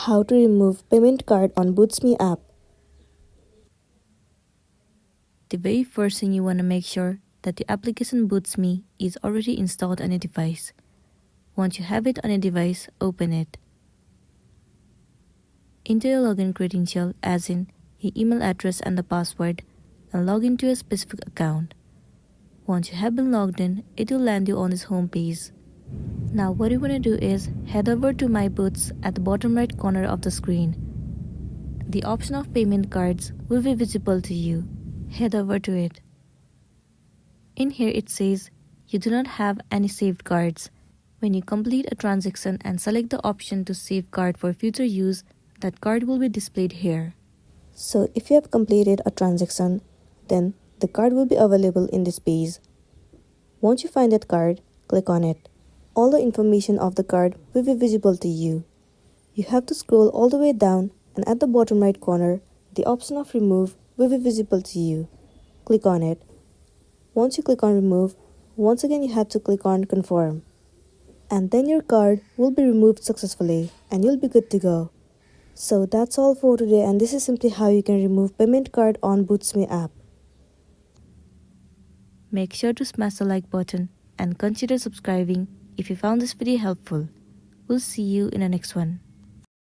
how to remove payment card on BootsMe app. The very first thing you want to make sure that the application BootsMe is already installed on your device. Once you have it on your device, open it. Enter your login credential as in your email address and the password and log into a specific account. Once you have been logged in, it will land you on this home page. Now what you want to do is head over to My Boots at the bottom right corner of the screen. The option of payment cards will be visible to you. Head over to it. In here it says you do not have any saved cards. When you complete a transaction and select the option to save card for future use, that card will be displayed here. So if you have completed a transaction, then the card will be available in this page. Once you find that card, click on it. All the information of the card will be visible to you. You have to scroll all the way down, and at the bottom right corner, the option of remove will be visible to you. Click on it. Once you click on remove, once again you have to click on confirm. And then your card will be removed successfully and you'll be good to go. So that's all for today, and this is simply how you can remove payment card on BootsMe app. Make sure to smash the like button and consider subscribing if you found this video helpful. We'll see you in the next one.